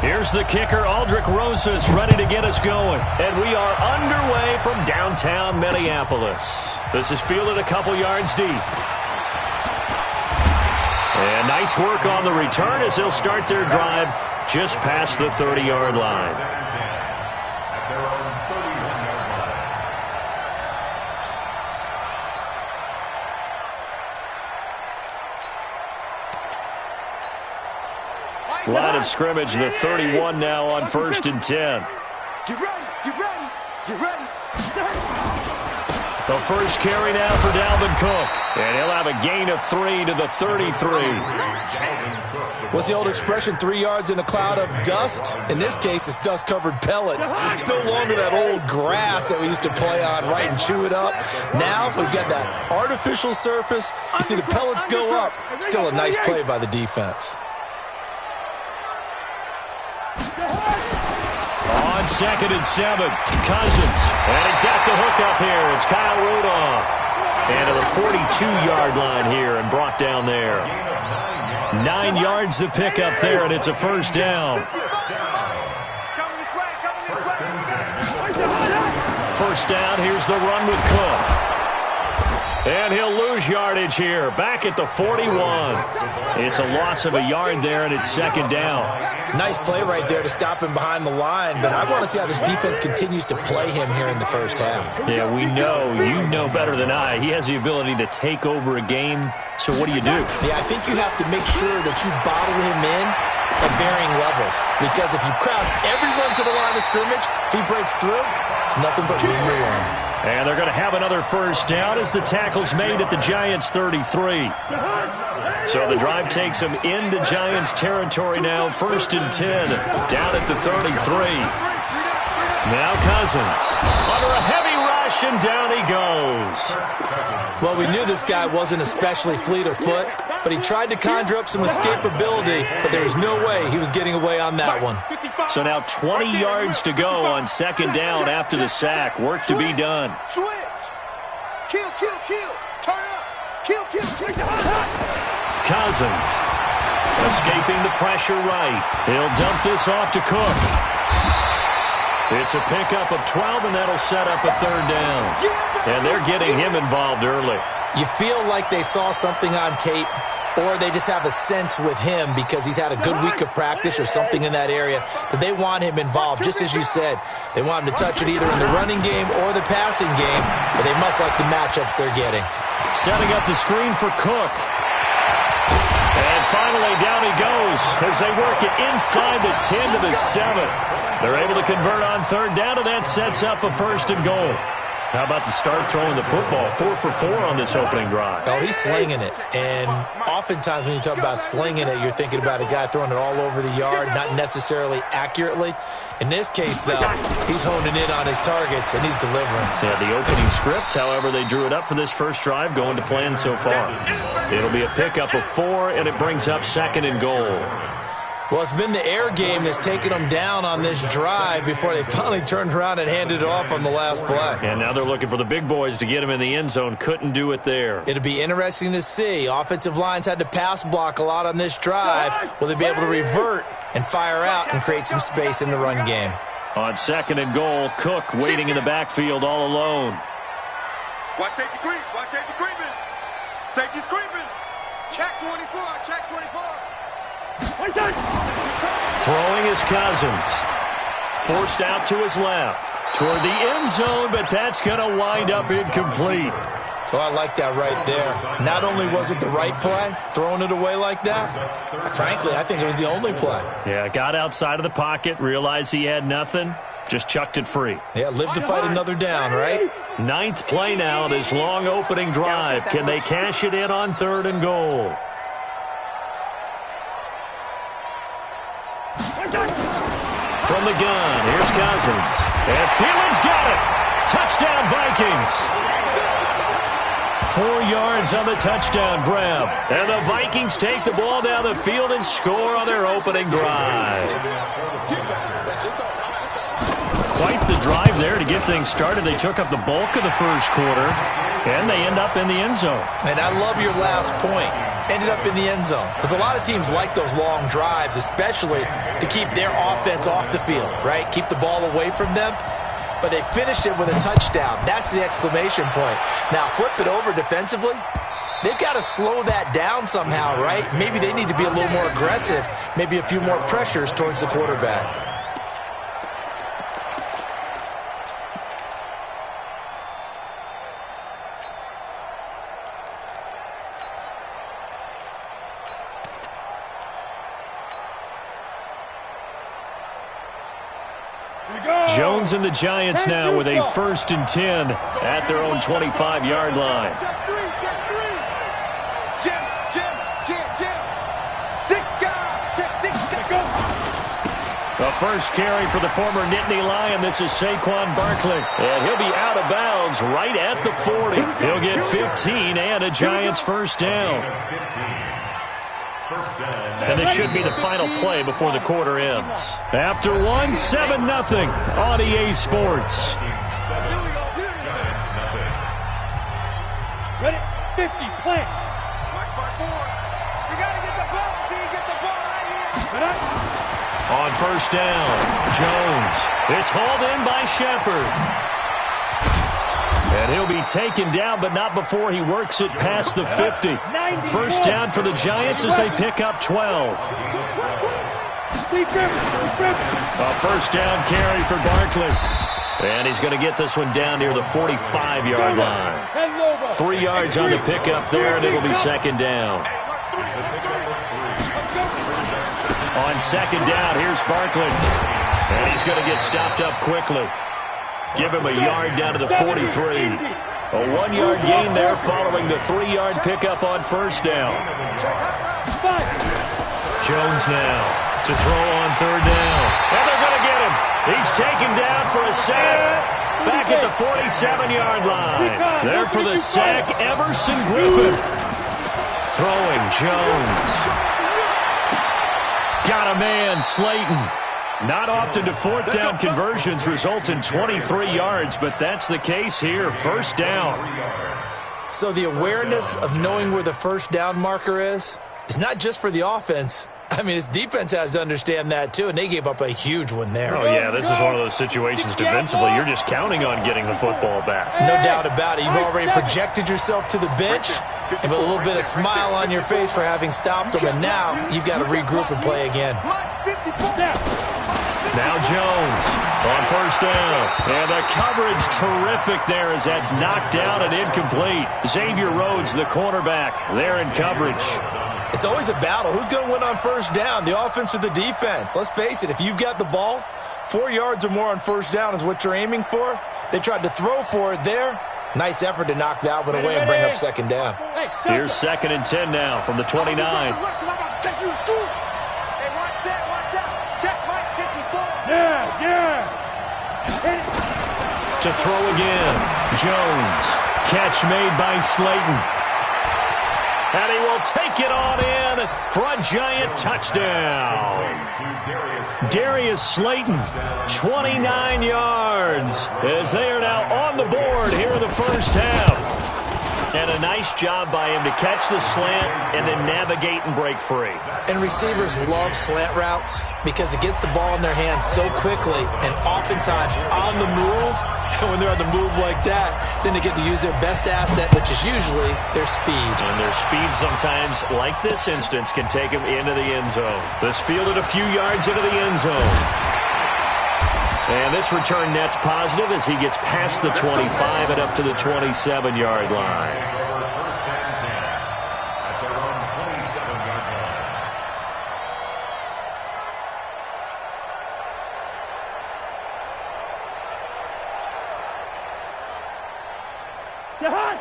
Here's the kicker, Aldrich Rosas, ready to get us going. And we are underway from downtown Minneapolis. This is fielded a couple yards deep. And nice work on the return as they'll start their drive just past the 30-yard line. Line of scrimmage, the 31 now on 1st and 10. Get ready, get ready, get ready. The first carry now for Dalvin Cook. And he'll have a gain of 3 to the 33. What's the old expression, 3 yards in a cloud of dust? In this case, it's dust-covered pellets. It's no longer that old grass that we used to play on, right, and chew it up. Now we've got that artificial surface. You see the pellets go up. Still a nice play by the defense. On 2nd and 7, Cousins. And he's got the hook up here. It's Kyle Rudolph. And to the 42-yard line here and brought down there. 9 yards to pick up there, and it's a first down. First down, here's the run with Cook. And he'll lose yardage here, back at the 41. It's a loss of a yard there, and it's 2nd down. Nice play right there to stop him behind the line, but I want to see how this defense continues to play him here in the first half. Yeah, we know. You know better than I. He has the ability to take over a game, so what do you do? Yeah, I think you have to make sure that you bottle him in at varying levels, because if you crowd everyone to the line of scrimmage, if he breaks through, it's nothing but room to run. And they're going to have another first down as the tackle's made at the Giants' 33. So the drive takes them into Giants territory now, 1st and 10, down at the 33. Now Cousins under a heavy rush, and down he goes. Well, we knew this guy wasn't especially fleet of foot, but he tried to conjure up some escapability, but there was no way he was getting away on that one. So now 20 yards to go on 2nd down after the sack. Work to be done. Switch. Kill, kill, kill. Turn up. Kill, kill, kill. Cousins escaping the pressure right. He'll dump this off to Cook. It's a pickup of 12, and that'll set up a 3rd down. And they're getting him involved early. You feel like they saw something on tape, or they just have a sense with him because he's had a good week of practice or something in that area that they want him involved. Just as you said, they want him to touch it either in the running game or the passing game, but they must like the matchups they're getting. Setting up the screen for Cook. And finally, down he goes as they work it inside the 10 to the 7. They're able to convert on 3rd down, and that sets up a 1st and goal. How about the start throwing the football? 4 for 4 on this opening drive. Oh, he's slinging it. And oftentimes when you talk about slinging it, you're thinking about a guy throwing it all over the yard, not necessarily accurately. In this case, though, he's honing in on his targets, and he's delivering. Yeah, the opening script, however, they drew it up for this first drive, going to plan so far. It'll be a pickup of 4, and it brings up 2nd and goal. Well, it's been the air game that's taken them down on this drive before they finally turned around and handed it off on the last play. And now they're looking for the big boys to get him in the end zone. Couldn't do it there. It'll be interesting to see. Offensive lines had to pass block a lot on this drive. Will they be able to revert and fire out and create some space in the run game? On 2nd and goal, Cook waiting in the backfield all alone. Watch safety creep. Watch safety creeping. Safety's creeping. Check 24. Check 24. Throwing is Cousins. Forced out to his left. Toward the end zone, but that's going to wind up incomplete. Oh, I like that right there. Not only was it the right play, throwing it away like that, frankly, I think it was the only play. Yeah, got outside of the pocket, realized he had nothing, just chucked it free. Yeah, live to fight another down, right? 9th play now, this long opening drive. Can they cash it in on 3rd and goal? From the gun, here's Cousins. And Thielen's got it. Touchdown, Vikings. 4 yards on the touchdown grab. And the Vikings take the ball down the field and score on their opening drive. Quite the drive there to get things started. They took up the bulk of the first quarter, and they end up in the end zone. And I love your last point. ended up in the end zone. Because a lot of teams like those long drives, especially to keep their offense off the field, right? Keep the ball away from them. But they finished it with a touchdown. That's the exclamation point. Now, flip it over defensively. They've got to slow that down somehow, right? Maybe they need to be a little more aggressive, maybe a few more pressures towards the quarterback. Jones and the Giants now with a 1st and 10 at their own 25-yard line. Check three. Jim. 6 guys. Check 6 guys. The first carry for the former Nittany Lion. This is Saquon Barkley. And he'll be out of bounds right at the 40. He'll get 15 and a Giants first down. And this should be the final play before the quarter ends. After 7-0 on EA Sports. Ready? 50, play. Watch my board. You got to get the ball until you get the ball right here. On first down, Jones. It's hauled in by Shepard. And he'll be taken down, but not before he works it past the 50. First down for the Giants as they pick up 12. A first down carry for Barkley. And he's going to get this one down near the 45-yard line. 3 yards on the pickup there, and it'll be second down. On second down, here's Barkley. And he's going to get stopped up quickly. Give him a yard down to the 43. A 1-yard gain there following the 3-yard pickup on first down. Jones now to throw on third down. And they're going to get him. He's taken down for a sack. Back at the 47-yard line. There for the sack, Everson Griffin. Throwing Jones. Got a man, Slayton. Not often do fourth down conversions result in 23 yards, but that's the case here. First down. So the awareness of knowing where the first down marker is not just for the offense. I mean, his defense has to understand that, too, and they gave up a huge one there. Oh, yeah, this is one of those situations defensively. You're just counting on getting the football back. No doubt about it. You've already projected yourself to the bench and with a little bit of smile on your face for having stopped them, and now you've got to regroup and play again. Now Jones on first down. And the coverage terrific there as that's knocked down and incomplete. Xavier Rhodes, the cornerback, there in coverage. It's always a battle. Who's going to win on first down, the offense or the defense? Let's face it, if you've got the ball, 4 yards or more on first down is what you're aiming for. They tried to throw for it there. Nice effort to knock that one away and bring up second down. Here's 2nd and 10 now from the 29. To throw again, Jones. Catch made by Slayton. And he will take it on in for a Giant touchdown. Darius Slayton, 29 yards, as they are now on the board here in the first half. And a nice job by him to catch the slant and then navigate and break free. And receivers love slant routes because it gets the ball in their hands so quickly and oftentimes on the move. And when they're on the move like that, then they get to use their best asset, which is usually their speed. And their speed sometimes, like this instance, can take them into the end zone. This fielded a few yards into the end zone. And this return net's positive as he gets past the 25 and up to the 27-yard line.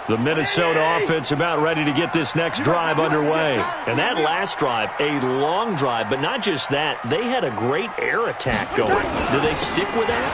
The Minnesota offense about ready to get this next drive underway. And that last drive, a long drive, but not just that. They had a great air attack going. Do they stick with that?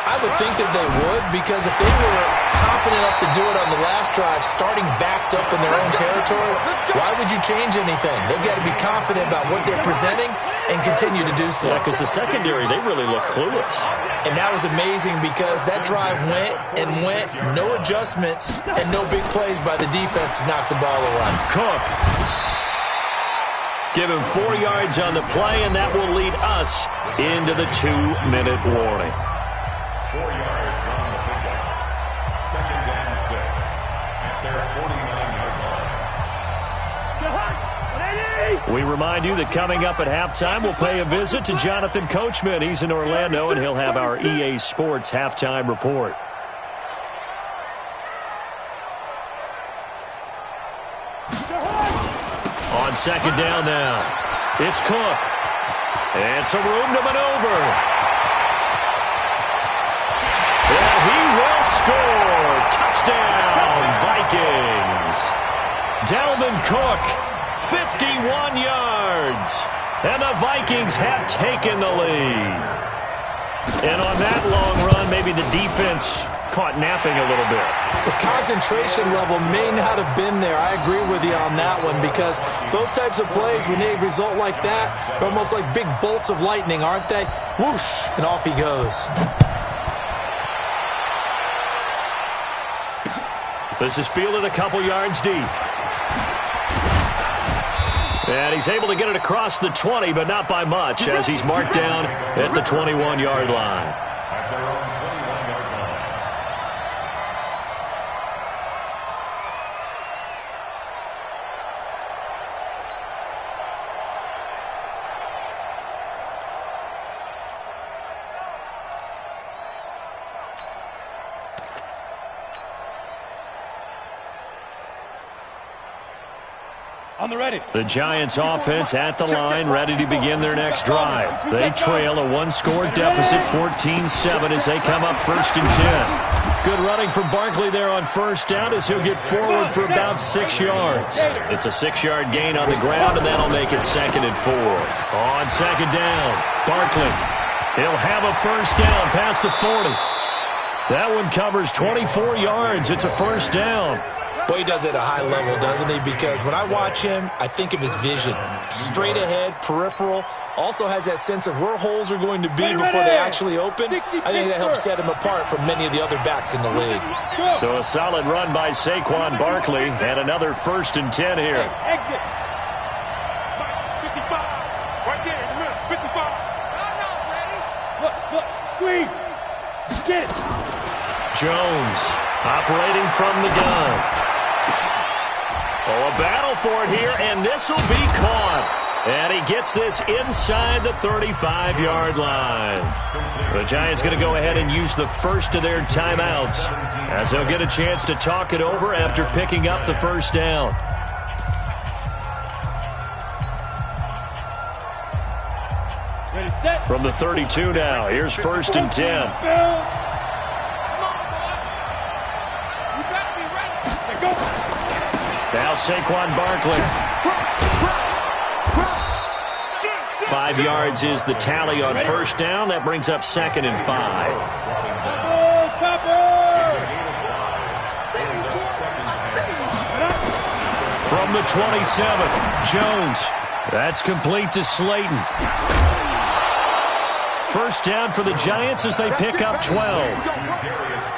I would think that they would, because if they were confident enough to do it on the last drive, starting backed up in their own territory, why would you change anything? They've got to be confident about what they're presenting and continue to do so. Yeah, because the secondary, they really look clueless. And that was amazing because that drive went and went, no adjustments and no big plays by the defense to knock the ball away. Cook Give him 4 yards on the play, and that will lead us into the 2-minute warning. 4 yards on the pickup. Second down 6 at their 49-yard line. We remind you that coming up at halftime, we'll pay a visit to Jonathan Coachman. He's in Orlando, and he'll have our EA Sports halftime report. On second down now, it's Cook. And some room to maneuver. And he will score. Touchdown, Vikings. Dalvin Cook, 51 yards. And the Vikings have taken the lead. And on that long run, maybe the defense caught napping a little bit. The concentration level may not have been there. I agree with you on that one, because those types of plays, when they result like that, they're almost like big bolts of lightning, aren't they? Whoosh, and off he goes. This is fielded a couple yards deep. And he's able to get it across the 20, but not by much, as he's marked down at the 21-yard line. At their own 21-yard line. On the ready. The Giants offense at the line, ready to begin their next drive. They trail a one-score deficit, 14-7, as they come up 1st and 10. Good running from Barkley there on first down, as he'll get forward for about 6 yards. It's a 6-yard gain on the ground, and that'll make it 2nd and 4. On second down, Barkley. He'll have a first down past the 40. That one covers 24 yards. It's a first down. Well, he does it at a high level, doesn't he? Because when I watch him, I think of his vision. Straight ahead, peripheral. Also has that sense of where holes are going to be before they actually open. I think that helps set him apart from many of the other backs in the league. So a solid run by Saquon Barkley, and another 1st and 10 here. Exit. 55. Right there in the middle. 55. Look, squeeze. Get it. Jones operating from the gun. Oh, a battle for it here, and this will be caught. And he gets this inside the 35-yard line. The Giants going to go ahead and use the first of their timeouts, as they'll get a chance to talk it over after picking up the first down. Ready, set. From the 32 now, here's 1st and 10. Now Saquon Barkley. 5 yards is the tally on first down. That brings up 2nd and 5. From the 27, Jones. That's complete to Slayton. First down for the Giants as they pick up 12.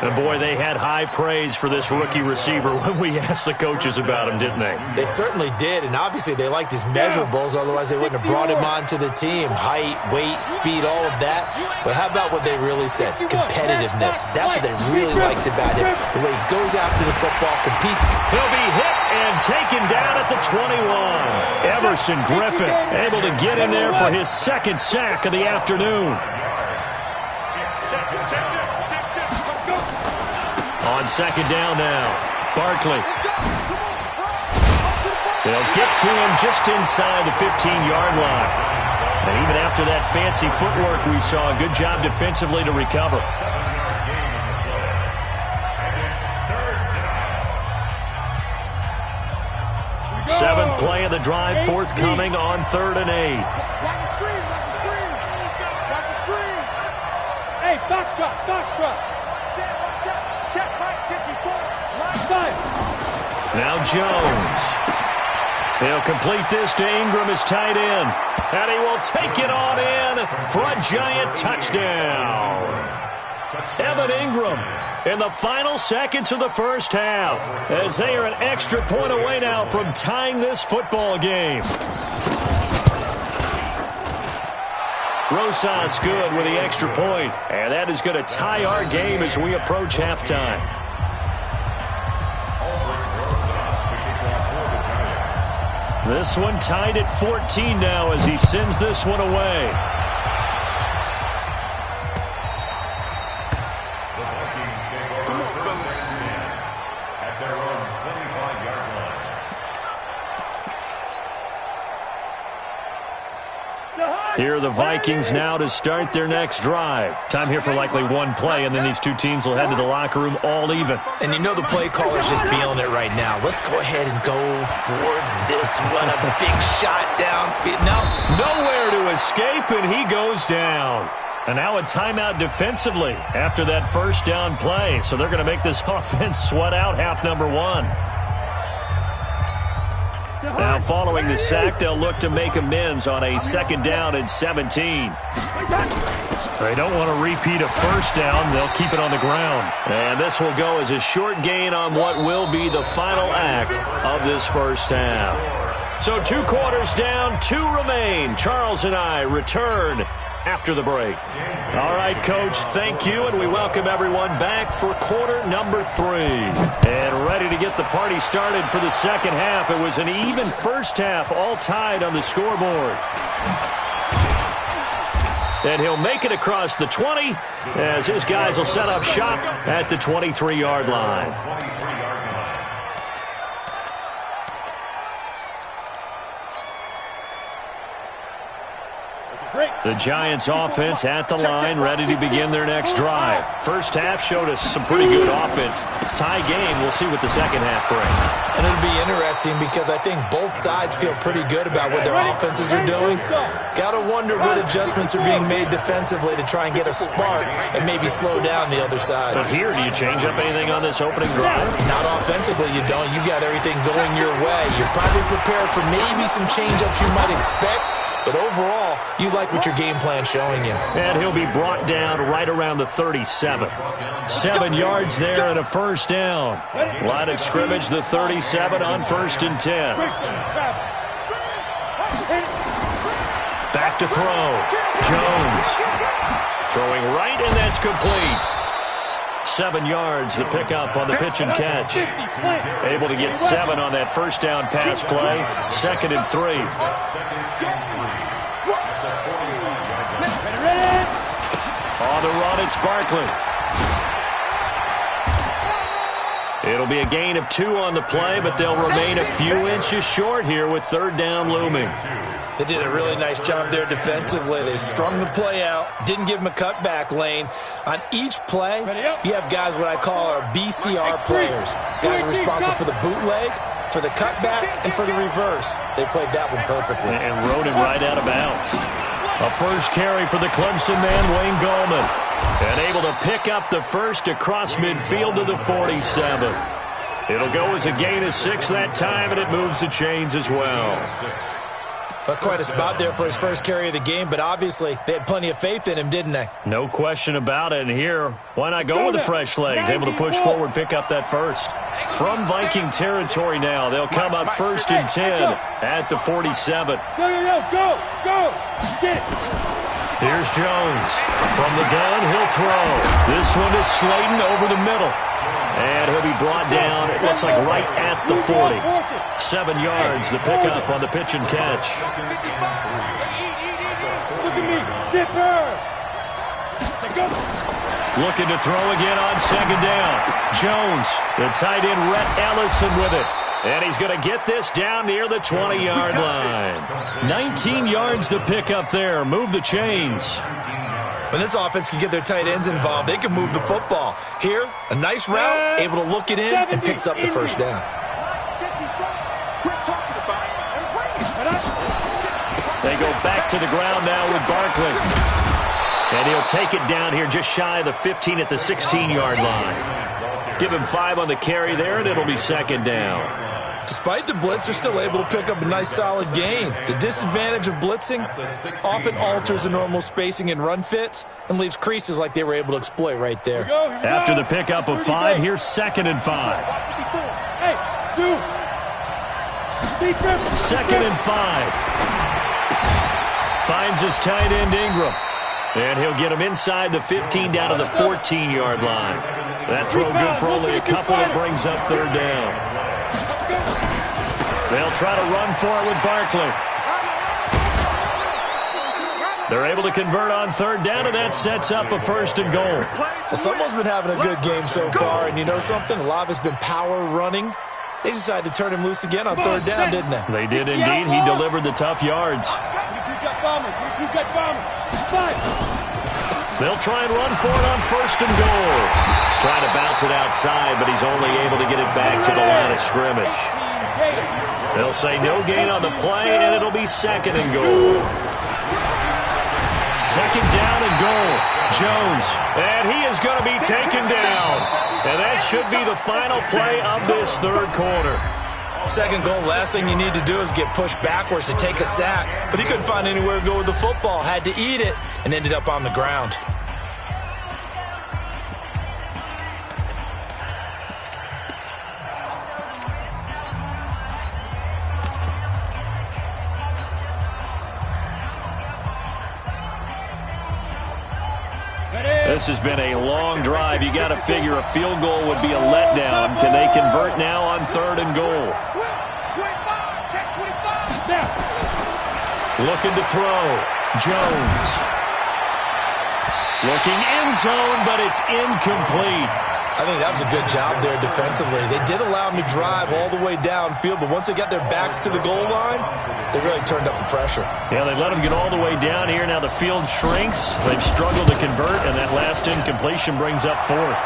And boy, they had high praise for this rookie receiver when we asked the coaches about him, didn't they? They certainly did, and obviously they liked his measurables, otherwise they wouldn't have brought him onto the team. Height, weight, speed, all of that. But how about what they really said? Competitiveness. That's what they really liked about him. The way he goes after the football, competes. He'll be hit and taken down at the 21. Everson Griffin able to get in there for his 2nd sack of the afternoon. On second down now, Barkley. They'll get to him just inside the 15-yard line. And even after that fancy footwork we saw, a good job defensively to recover. Seventh play of the drive, forthcoming on 3rd and 8. Watch the screen. Watch the screen. Hey, box drop. Check, right, 54. Line 5. Now Jones. He'll complete this to Ingram, his tight end. And he will take it on in for a Giant touchdown. Evan Ingram in the final seconds of the first half, as they are an extra point away now from tying this football game. Rosas good with the extra point. And that is going to tie our game as we approach halftime. This one tied at 14 now as he sends this one away. Here are the Vikings now to start their next drive. Time here for likely one play, and then these two teams will head to the locker room all even. And you know the play caller's just feeling it right now. Let's go ahead and go for this one. A big shot downfield. No. Nowhere to escape, and he goes down. And now a timeout defensively after that first down play. So they're going to make this offense sweat out half number one. Now, following the sack, they'll look to make amends on a 2nd down and 17. They don't want to repeat a first down. They'll keep it on the ground. And this will go as a short gain on what will be the final act of this first half. So 2 quarters down, 2 remain. Charles and I return after the break. All right, Coach, thank you, and we welcome everyone back for quarter number 3. And ready to get the party started for the second half. It was an even first half, all tied on the scoreboard. And he'll make it across the 20 as his guys will set up shop at the 23-yard line. The Giants offense at the line, ready to begin their next drive. First half showed us some pretty good offense. Tie game, we'll see what the second half brings. And it'll be interesting because I think both sides feel pretty good about what their offenses are doing. Got to wonder what adjustments are being made defensively to try and get a spark and maybe slow down the other side. But here, do you change up anything on this opening drive? Not offensively, you don't. You got everything going your way. You're probably prepared for maybe some change-ups you might expect, but overall, you like what your game plan's showing you. And he'll be brought down right around the 37. 7 yards there and a first down. Line of scrimmage, the 37 on 1st and 10. Back to throw. Jones throwing right, and that's complete. 7 yards, the pickup on the pitch and catch. Able to get 7 on that first down pass play. 2nd and 3. On the run, it's Barkley. It'll be a gain of 2 on the play, but they'll remain a few inches short here with 3rd down looming. They did a really nice job there defensively. They strung the play out, didn't give him a cutback lane. On each play, you have guys what I call our BCR players. Guys are responsible for the bootleg, for the cutback, and for the reverse. They played that one perfectly. And rode him right out of bounds. A first carry for the Clemson man, Wayne Gallman. And able to pick up the first across midfield to the 47. It'll go as a gain of 6 that time, and it moves the chains as well. That's quite a spot there for his first carry of the game, but obviously they had plenty of faith in him, didn't they? No question about it. And here, why not go with the fresh legs? Able to push forward, pick up that first. From Viking territory now, they'll come up 1st and 10 at the 47. Go! Get it! Here's Jones. From the gun, he'll throw. This one is Slayton over the middle. And he'll be brought down, it looks like right at the 40. 7 yards, the pickup on the pitch and catch. Look at me, zipper! Looking to throw again on 2nd down. Jones, the tight end, Rhett Ellison with it. And he's going to get this down near the 20-yard line. 19 yards the pickup there. Move the chains. When this offense can get their tight ends involved, they can move the football. Here, a nice route, able to look it in, and picks up the first down. They go back to the ground now with Barkley. And he'll take it down here just shy of the 15 at the 16-yard line. Give him 5 on the carry there, and it'll be 2nd down. Despite the blitz, they're still able to pick up a nice solid gain. The disadvantage of blitzing often alters the normal spacing and run fits and leaves creases like they were able to exploit right there. After the pickup of 5, here's 2nd and 5. 2nd and 5. finds his tight end, Ingram. And he'll get him inside the 15 down to the 14-yard line. That throw good for only a couple. It brings up third down. They'll try to run for it with Barkley. They're able to convert on third down, and that sets up a first and goal. Well, someone's been having a good game so far, and you know something? A lot of it's been power running. They decided to turn him loose again on third down, didn't they? They did indeed. He delivered the tough yards. They'll try and run for it on first and goal. Trying to bounce it outside, but he's only able to get it back to the line of scrimmage. They'll say no gain on the play, and it'll be second and goal. Second down and goal. Jones, and he is going to be taken down. And that should be the final play of this third quarter. Second goal, last thing you need to do is get pushed backwards to take a sack. But he couldn't find anywhere to go with the football. Had to eat it and ended up on the ground. This has been a long drive. You got to figure a field goal would be a letdown. Can they convert now on third and goal? Looking to throw. Jones. Looking end zone, but it's incomplete. I think that was a good job there defensively. They did allow him to drive all the way downfield, but once they got their backs to the goal line, they really turned up the pressure. Yeah, they let him get all the way down here. Now the field shrinks. They've struggled to convert, and that last incompletion brings up fourth.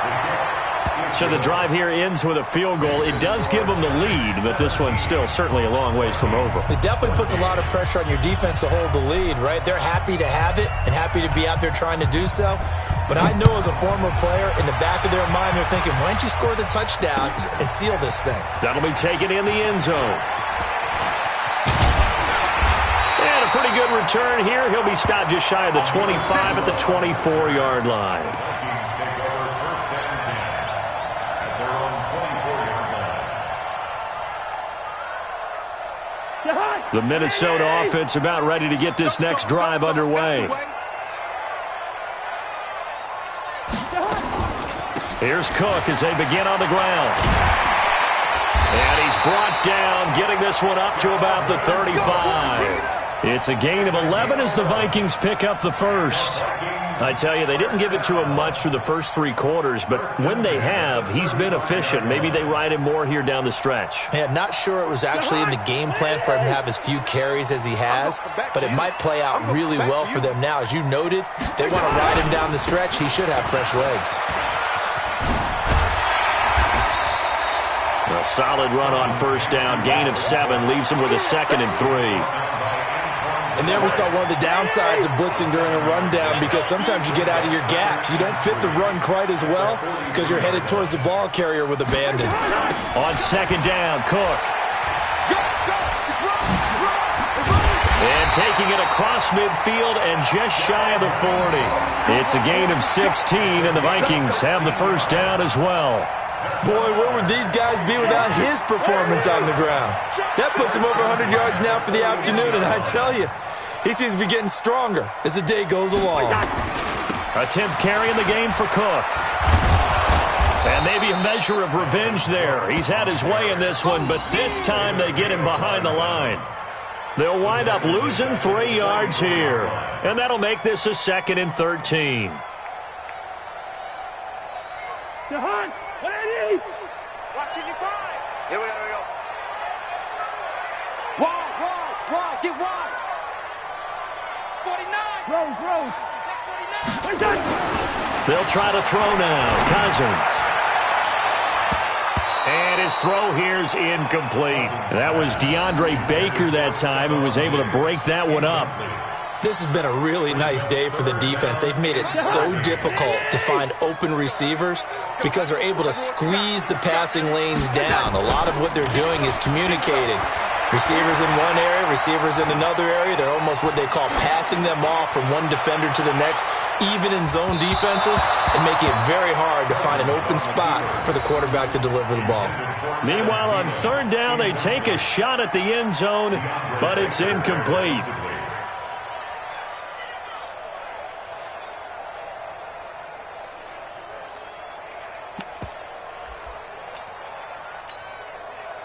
So the drive here ends with a field goal. It does give them the lead, but this one's still certainly a long ways from over. It definitely puts a lot of pressure on your defense to hold the lead, right? They're happy to have it and happy to be out there trying to do so. But I know as a former player, in the back of their mind, they're thinking, why don't you score the touchdown and seal this thing? That'll be taken in the end zone. And a pretty good return here. He'll be stopped just shy of the 25 at the 24-yard line. The Minnesota offense about ready to get this next drive underway. Here's Cook as they begin on the ground. And he's brought down, getting this one up to about the 35. It's a gain of 11 as the Vikings pick up the first. I tell you, they didn't give it to him much through the first three quarters, but when they have, he's been efficient. Maybe they ride him more here down the stretch. Yeah, not sure it was actually in the game plan for him to have as few carries as he has, but it might play out really well for them now. As you noted, they want to ride him down the stretch. He should have fresh legs. A solid run on first down. Gain of 7 leaves him with a 2nd and 3. And there we saw one of the downsides of blitzing during a rundown, because sometimes you get out of your gaps. You don't fit the run quite as well because you're headed towards the ball carrier with abandon. On second down, Cook. And taking it across midfield and just shy of the 40. It's a gain of 16, and the Vikings have the first down as well. Boy, where would these guys be without his performance on the ground? That puts him over 100 yards now for the afternoon, and I tell you, he seems to be getting stronger as the day goes along. A 10th carry in the game for Cook. And maybe a measure of revenge there. He's had his way in this one, but this time they get him behind the line. They'll wind up losing 3 yards here, and that'll make this a 2nd and 13. Here we go. Wall, get wide. 49. Rose. 49. They'll try to throw now. Cousins. And his throw here's incomplete. That was DeAndre Baker that time who was able to break that one up. This has been a really nice day for the defense. They've made it so difficult to find open receivers because they're able to squeeze the passing lanes down. A lot of what they're doing is communicating. Receivers in one area, receivers in another area. They're almost what they call passing them off from one defender to the next, even in zone defenses, and making it very hard to find an open spot for the quarterback to deliver the ball. Meanwhile, on third down, they take a shot at the end zone, but it's incomplete.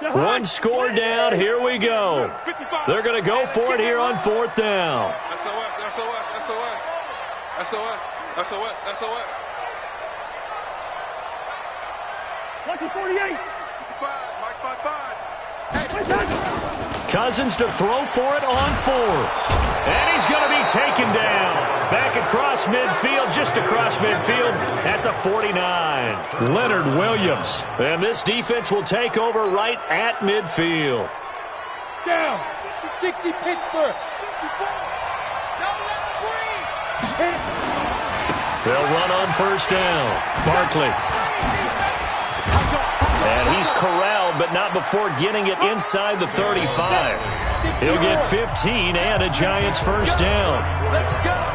One score down. Here we go. They're going to go for it here on 4th down. SOS, SOS, SOS. SOS, SOS, SOS. Lucky 48. 55, Mike 55. Cousins to throw for it on 4th. And he's going to be taken down. Back across midfield, just across midfield at the 49. Leonard Williams. And this defense will take over right at midfield. Down. 60 Pittsburgh. They'll run on 1st down. Barkley. And he's corralled, but not before getting it inside the 35. He'll get 15 and a Giants 1st down.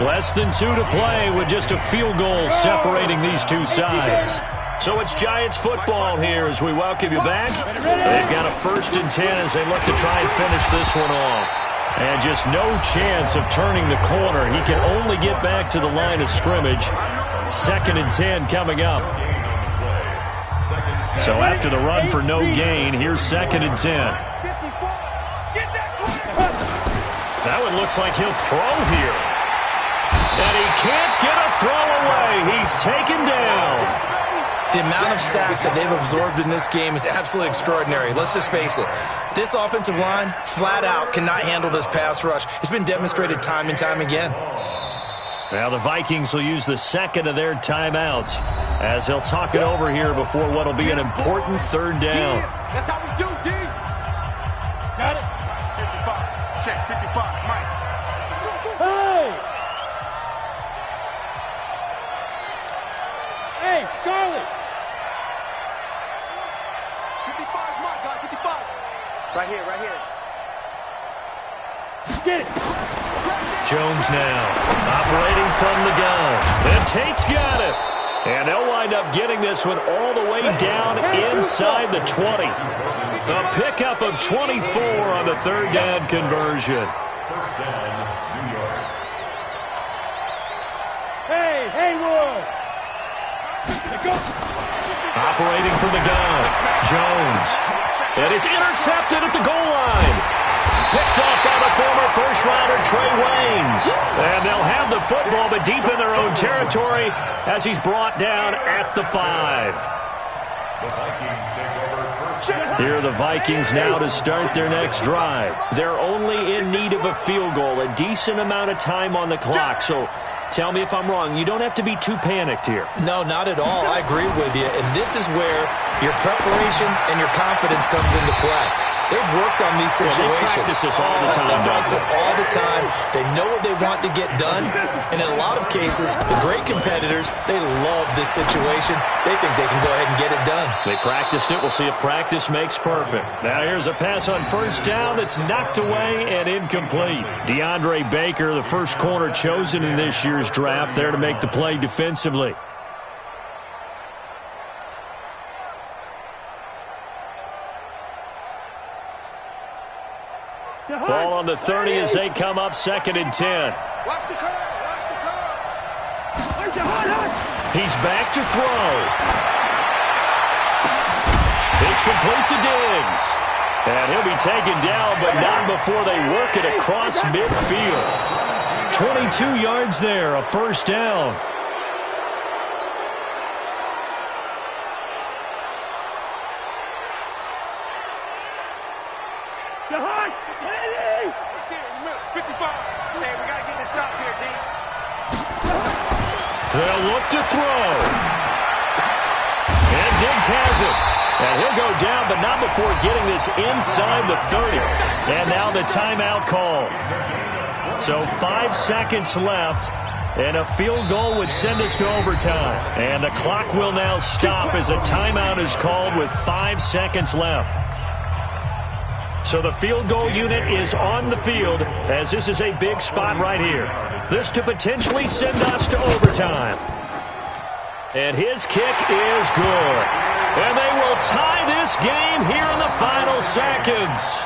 Less than 2 to play with just a field goal separating these two sides. So it's Giants football here as we welcome you back. They've got a 1st and 10 as they look to try and finish this one off. And just no chance of turning the corner. He can only get back to the line of scrimmage. 2nd and 10 coming up. So after the run for no gain, here's 2nd and 10. That one looks like he'll throw here. And he can't get a throw away. He's taken down. The amount of sacks that they've absorbed in this game is absolutely extraordinary. Let's just face it. This offensive line, flat out, cannot handle this pass rush. It's been demonstrated time and time again. Now the Vikings will use the 2nd of their timeouts as they'll talk it over here before what will be an important 3rd down. That's how we do, D. Got it. 55. Check 55, Mike. Hey! Hey, Charlie! 55 is Mike, guys. 55. Right here, right here. Get it! Jones now operating from the gun. And Tate's got it. And they'll wind up getting this one all the way down inside the 20. A pickup of 24 on the 3rd down conversion. Hey, Haywood! Operating from the gun. Jones. And it's intercepted at the goal line. Picked up by the former first-rounder Trey Waynes. And they'll have the football, but deep in their own territory as he's brought down at the 5. Here are the Vikings now to start their next drive. They're only in need of a field goal, a decent amount of time on the clock. So tell me if I'm wrong. You don't have to be too panicked here. No, not at all. I agree with you. And this is where your preparation and your confidence comes into play. They've worked on these situations. They practice this all the time. They practice it all the time. They know what they want to get done. And in a lot of cases, the great competitors, they love this situation. They think they can go ahead and get it done. They practiced it. We'll see if practice makes perfect. Now here's a pass on 1st down that's knocked away and incomplete. DeAndre Baker, the first corner chosen in this year's draft, there to make the play defensively. Ball on the 30 as they come up 2nd and 10. Watch the curve. Watch the curve. He's back to throw. It's complete to Diggs. And he'll be taken down, but not before they work it across midfield. 22 yards there, a 1st down. They'll look to throw. And Diggs has it. And he'll go down, but not before getting this inside the 30. And now the timeout call. So 5 seconds left, and a field goal would send us to overtime. And the clock will now stop as a timeout is called with 5 seconds left. So the field goal unit is on the field as this is a big spot right here. This to potentially send us to overtime. And his kick is good. And they will tie this game here in the final seconds.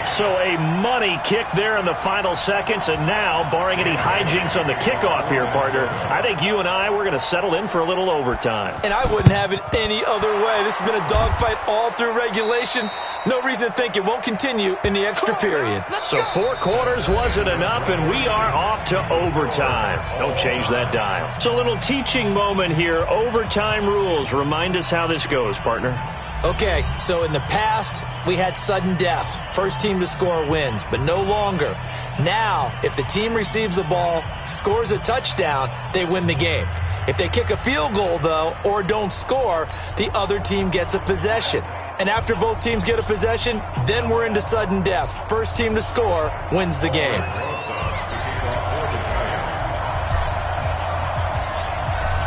So a money kick there in the final seconds, and now, barring any hijinks on the kickoff here, partner, I think you and I, we're going to settle in for a little overtime. And I wouldn't have it any other way. This has been a dogfight all through regulation. No reason to think it won't continue in the extra period. So 4 quarters wasn't enough, and we are off to overtime. Don't change that dial. So a little teaching moment here. Overtime rules. Remind us how this goes, partner. Okay, so in the past, we had sudden death. First team to score wins, but no longer. Now, if the team receives the ball, scores a touchdown, they win the game. If they kick a field goal, though, or don't score, the other team gets a possession. And after both teams get a possession, then we're into sudden death. First team to score wins the game.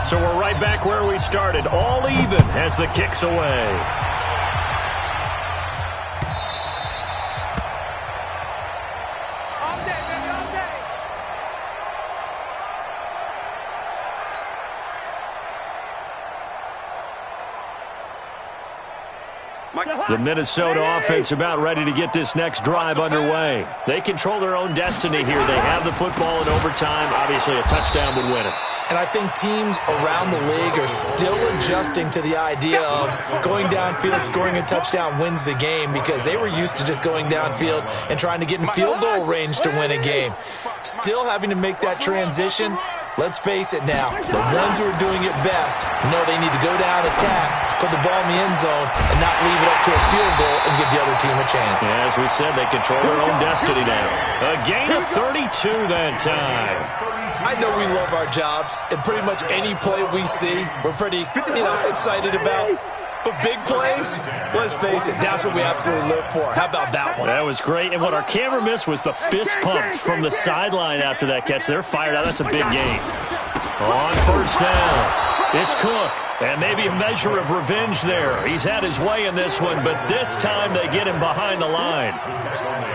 So we're right back where we started. All even as the kick's away. The Minnesota offense about ready to get this next drive underway. They control their own destiny here. They have the football in overtime. Obviously, a touchdown would win it. And I think teams around the league are still adjusting to the idea of going downfield, scoring a touchdown wins the game, because they were used to just going downfield and trying to get in field goal range to win a game. Still having to make that transition. Let's face it now, the ones who are doing it best know they need to go down, attack, put the ball in the end zone, and not leave it up to a field goal and give the other team a chance. Yeah, as we said, they control their own destiny now. A gain of 32 that time. I know we love our jobs, and pretty much any play we see, we're pretty, excited about. But big plays, let's face it, that's what we absolutely live for. How about that one? That was great, and what our camera missed was the fist pump from the sideline after that catch. They're fired out. That's a big gain. On first down, it's Cook. And maybe a measure of revenge there. He's had his way in this one, but this time they get him behind the line.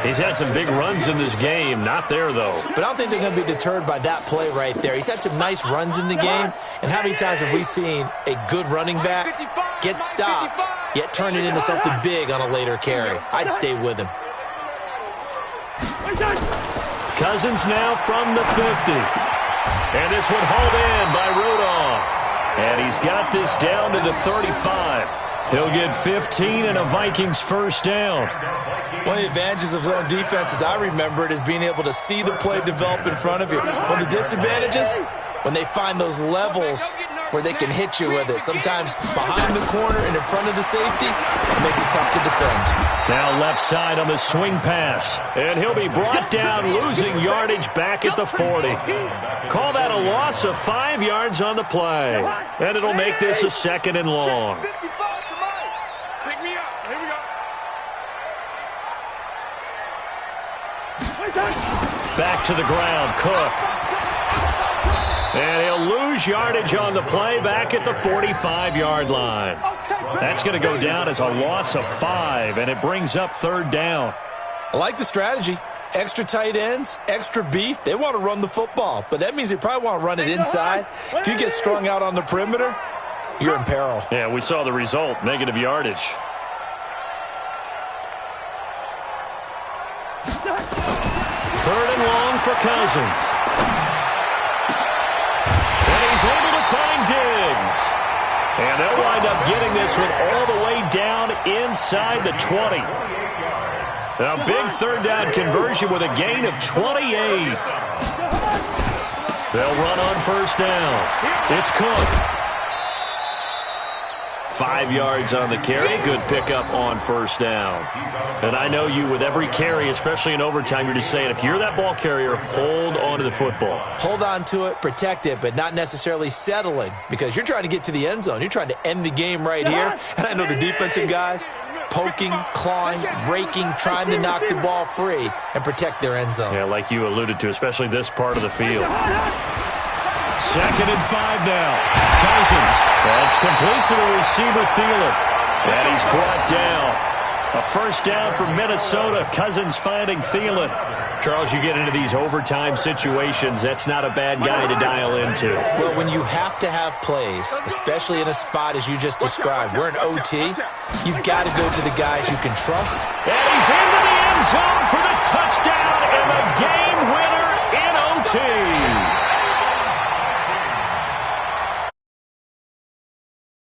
He's had some big runs in this game. Not there, though. But I don't think they're going to be deterred by that play right there. He's had some nice runs in the game. And how many times have we seen a good running back get stopped, yet turn it into something big on a later carry? I'd stay with him. Cousins now from the 50. And this one hauled in by Rudolph. And he's got this down to the 35. He'll get 15 and a Vikings first down. One of the advantages of zone defense, as I remember it, is being able to see the play develop in front of you. One of the disadvantages, when they find those levels where they can hit you with it. Sometimes behind the corner and in front of the safety, it makes it tough to defend. Now left side on the swing pass. And he'll be brought down, losing yardage back at the 40. Call that a loss of 5 yards on the play. And it'll make this a 2nd and long. Back to the ground, Cook. And he'll lose yardage on the play back at the 45-yard line. That's going to go down as a loss of 5, and it brings up 3rd down. I like the strategy. Extra tight ends, extra beef. They want to run the football, but that means they probably want to run it inside. If you get strung out on the perimeter, you're in peril. Yeah, we saw the result, negative yardage. Third and long for Cousins. And he's able to find Diggs. And they'll wind up getting this one all the way down inside the 20. A big 3rd down conversion with a gain of 28. They'll run on first down. It's Cook. 5 yards on the carry. Good pickup on first down. And I know you, with every carry, especially in overtime, you're just saying, if you're that ball carrier, hold on to the football. Hold on to it, protect it, but not necessarily settling, because you're trying to get to the end zone. You're trying to end the game right here. And I know the defensive guys poking, clawing, raking, trying to knock the ball free and protect their end zone. Yeah, like you alluded to, especially this part of the field. 2nd and 5 now. Cousins. That's complete to the receiver, Thielen. And he's brought down. A first down for Minnesota. Cousins finding Thielen. Charles, you get into these overtime situations, that's not a bad guy to dial into. Well, when you have to have plays, especially in a spot as you just described, we're in OT, you've got to go to the guys you can trust. And he's into the end zone for the touchdown and the game winner in OT.